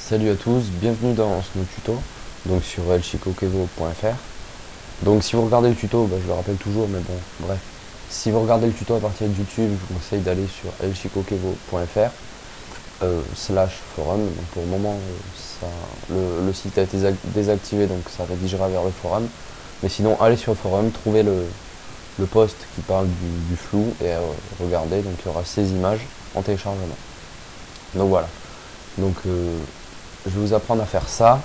Salut à tous, bienvenue dans ce nouveau tuto, donc sur elchicokevo.fr. Donc si vous regardez le tuto, je le rappelle toujours, mais bon, bref. Si vous regardez le tuto à partir de YouTube, je vous conseille d'aller sur elchicokevo.fr slash forum. Donc pour le moment, le site a été désactivé, donc ça rédigera vers le forum. Mais sinon, allez sur le forum, trouvez le post qui parle du flou et regardez, donc il y aura ces images en téléchargement. Donc voilà. Donc je vais vous apprendre à faire ça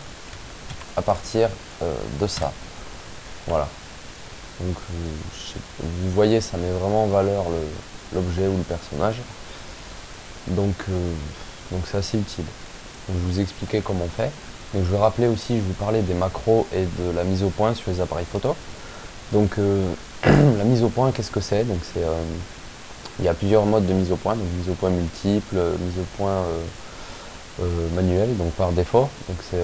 à partir de ça. Voilà. Donc vous voyez, ça met vraiment en valeur l'objet ou le personnage. Donc c'est assez utile. Donc, je vous expliquais comment on fait. Donc je vais rappeler aussi, je vous parlais des macros et de la mise au point sur les appareils photo. Donc la mise au point, qu'est-ce que c'est? Donc c'est il y a plusieurs modes de mise au point, donc mise au point multiple, mise au point manuel, donc par défaut. Donc c'est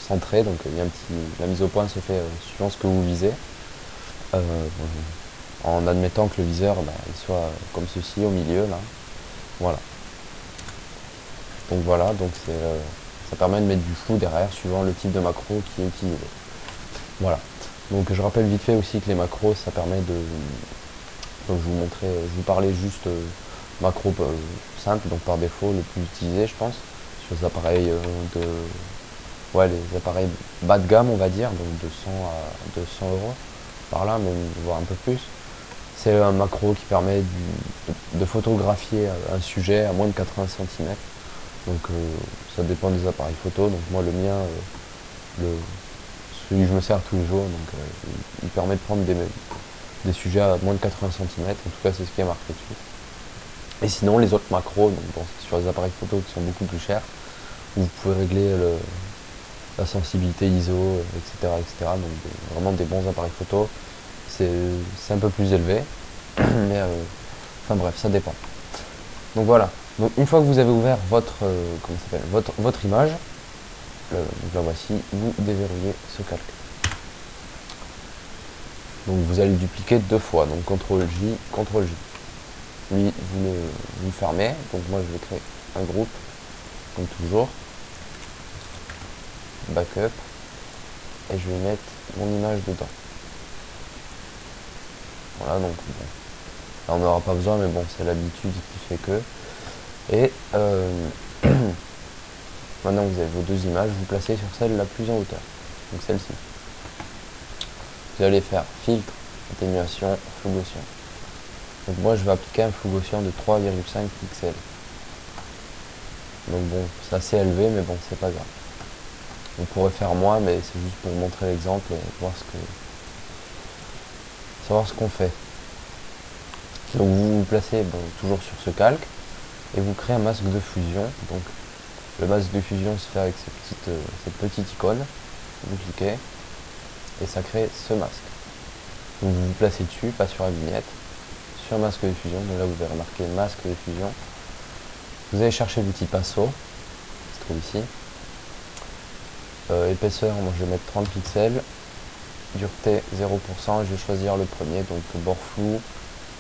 centré, donc il y a la mise au point se fait suivant ce que vous visez, en admettant que le viseur il soit comme ceci au milieu là. Voilà. Donc voilà, donc ça permet de mettre du flou derrière suivant le type de macro qui est utilisé. Voilà. Donc je rappelle vite fait aussi que les macros ça permet de. Donc je vous parlais juste macro simple, donc par défaut le plus utilisé je pense, sur les appareils les appareils bas de gamme on va dire, donc de 100 à 200 euros par là, même voire un peu plus. C'est un macro qui permet de photographier un sujet à moins de 80 cm. Donc ça dépend des appareils photo. Donc moi le mien, celui que je me sers tous les jours, donc il permet de prendre des sujets à moins de 80 cm. En tout cas c'est ce qui est marqué dessus. Et sinon les autres macros, donc bon, sur les appareils photo qui sont beaucoup plus chers, vous pouvez régler la sensibilité ISO, etc. etc. Donc vraiment des bons appareils photo. C'est un peu plus élevé, mais enfin bref, ça dépend. Donc voilà. Donc une fois que vous avez ouvert votre image, donc la voici, vous déverrouillez ce calque. Donc vous allez le dupliquer deux fois, donc CTRL J, CTRL J. Lui, vous le fermez, donc moi je vais créer un groupe, comme toujours, backup, et je vais mettre mon image dedans. Voilà, donc bon. Là on n'aura pas besoin, mais bon, c'est l'habitude qui fait que. Et maintenant vous avez vos deux images, vous placez sur celle la plus en hauteur, donc celle-ci. Vous allez faire filtre, atténuation, flou gaussien. Donc moi je vais appliquer un flou gaussien de 3,5 pixels. Donc bon, c'est assez élevé, mais bon, c'est pas grave. On pourrait faire moins, mais c'est juste pour montrer l'exemple et savoir ce qu'on fait. Donc vous vous placez toujours sur ce calque et vous créez un masque de fusion. Donc le masque de fusion se fait avec cette petite icône. Vous cliquez et ça crée ce masque. Donc vous vous placez dessus, pas sur la vignette, sur masque de fusion. Donc là vous avez remarqué masque de fusion. Vous allez chercher l'outil pinceau, qui se trouve ici. Épaisseur, moi je vais mettre 30 pixels. Dureté 0%, et je vais choisir le premier, donc bord flou,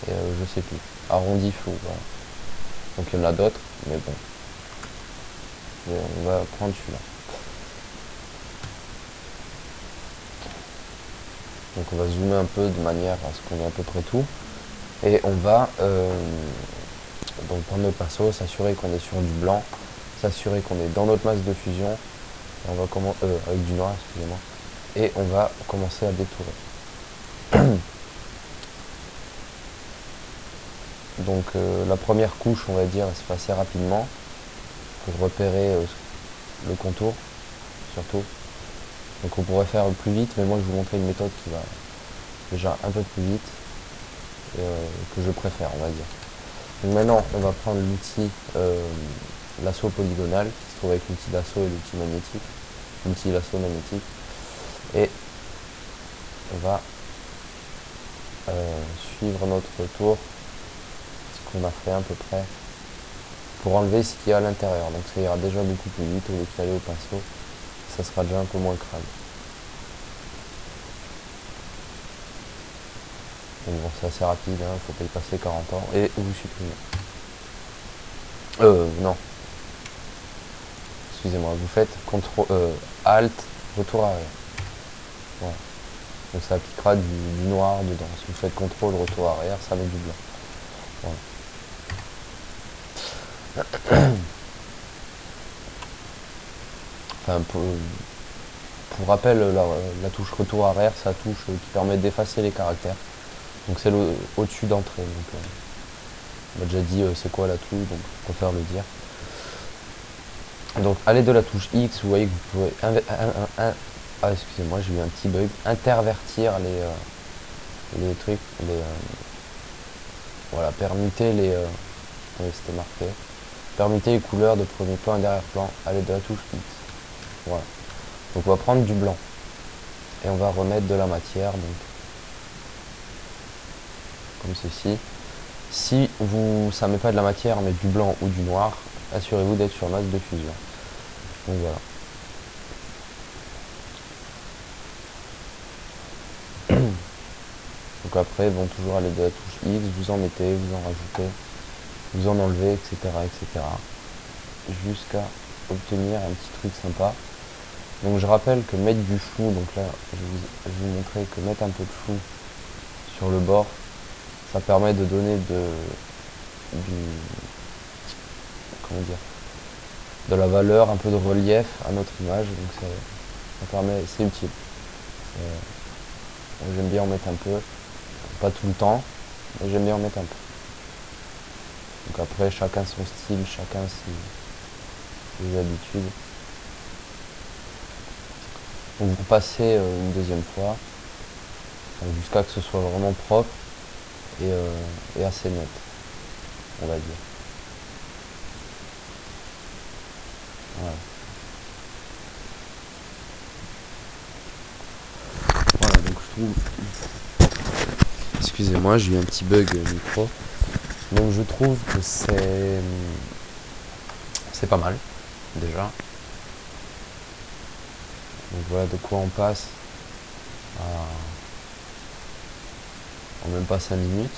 et je sais plus, arrondi flou, voilà. Donc il y en a d'autres, mais bon. On va prendre celui-là. Donc on va zoomer un peu de manière à ce qu'on ait à peu près tout. Et on va donc prendre notre pinceau, s'assurer qu'on est sur du blanc, s'assurer qu'on est dans notre masque de fusion. Et on va avec du noir, excusez-moi. Et on va commencer à détourer. Donc la première couche, on va dire, elle se fait assez rapidement pour repérer le contour, surtout. Donc on pourrait faire plus vite, mais moi je vais vous montrer une méthode qui va déjà un peu plus vite, que je préfère, on va dire. Donc maintenant, on va prendre l'outil lasso polygonal, qui se trouve avec l'outil lasso et l'outil magnétique. L'outil lasso magnétique. Et on va suivre notre tour, ce qu'on a fait à peu près, pour enlever ce qu'il y a à l'intérieur. Donc ça ira déjà beaucoup plus vite au lieu d'aller au pinceau. Ça sera déjà un peu moins crade. Donc bon, c'est assez rapide, il faut pas y passer 40 ans. Et vous supprimez. Non. excusez-moi, vous faites CTRL, Alt, retour arrière. Voilà. Donc ça appliquera du noir dedans. Si vous faites CTRL, retour arrière, ça met du blanc. Voilà. Enfin, pour rappel, la touche retour arrière, c'est la touche qui permet d'effacer les caractères. Donc c'est au-dessus d'entrée. Donc on m'a déjà dit c'est quoi la touche, donc je préfère le dire. Donc à l'aide de la touche X, vous voyez que vous pouvez excusez-moi, j'ai eu un petit bug. Intervertir les trucs, voilà, permuter les oui, c'était marqué. Permuter les couleurs de premier plan et d'arrière-plan à l'aide de la touche X. Voilà. Donc on va prendre du blanc et on va remettre de la matière, donc comme ceci. Si ça met pas de la matière mais du blanc ou du noir, assurez-vous d'être sur masse de fusion. Donc voilà. Donc après, bon, toujours à l'aide de la touche X, vous en mettez, vous en rajoutez, vous en enlevez, etc. etc. jusqu'à obtenir un petit truc sympa. Donc je rappelle que mettre du flou, donc là je vais vous montrer que mettre un peu de flou sur le bord, ça permet de donner comment dire, de la valeur, un peu de relief à notre image, donc c'est utile. J'aime bien en mettre un peu, pas tout le temps, mais j'aime bien en mettre un peu. Donc après chacun son style, chacun ses habitudes. Donc vous repassez une deuxième fois, jusqu'à que ce soit vraiment propre et assez net, on va dire. Voilà. Voilà, donc je trouve... Excusez-moi, j'ai eu un petit bug micro. Donc je trouve que c'est pas mal, déjà. Donc voilà de quoi on passe en même pas 5 minutes.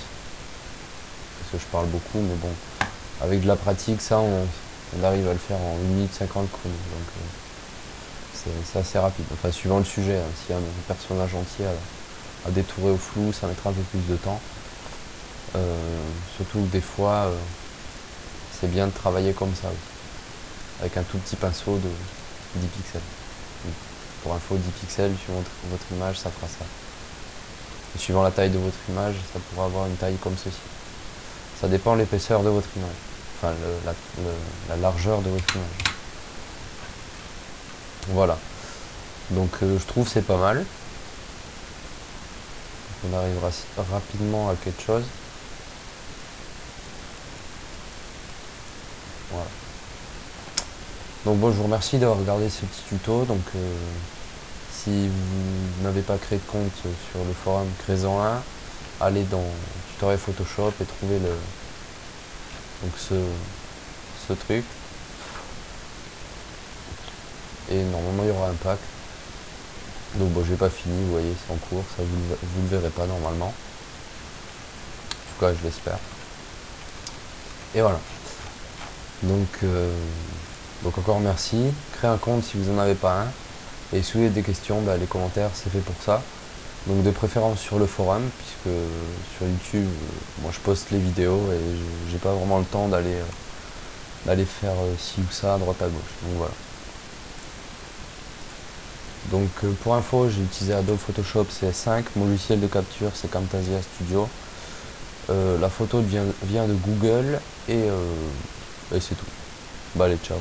Parce que je parle beaucoup, mais bon, avec de la pratique, ça, on arrive à le faire en 1 minute 50 chrono. Donc c'est assez rapide. Enfin, suivant le sujet, hein. S'il y a un personnage entier à détourer au flou, ça mettra un peu plus de temps. Surtout que des fois, c'est bien de travailler comme ça, avec un tout petit pinceau de 10 pixels. Pour info, 10 pixels, suivant votre image, ça fera ça. Et suivant la taille de votre image, ça pourra avoir une taille comme ceci. Ça dépend de l'épaisseur de votre image. Enfin, la largeur de votre image. Voilà. Donc je trouve c'est pas mal. On arrivera rapidement à quelque chose. Voilà. Donc bon, je vous remercie d'avoir regardé ce petit tuto. Donc si vous n'avez pas créé de compte sur le forum, créez-en un. Allez dans tutoriel Photoshop et trouvez ce truc. Et normalement il y aura un pack. Donc bon, j'ai pas fini, vous voyez, c'est en cours, ça vous le verrez pas normalement. En tout cas, je l'espère. Et voilà. Donc encore merci. Créez un compte si vous n'en avez pas un. Et si vous avez des questions, bah, les commentaires, c'est fait pour ça. Donc de préférence sur le forum, puisque sur YouTube, moi je poste les vidéos et j'ai pas vraiment le temps d'aller faire ci ou ça à droite à gauche. Donc voilà. Donc pour info, j'ai utilisé Adobe Photoshop CS5, mon logiciel de capture c'est Camtasia Studio. La photo vient de Google et c'est tout. Bah allez, ciao.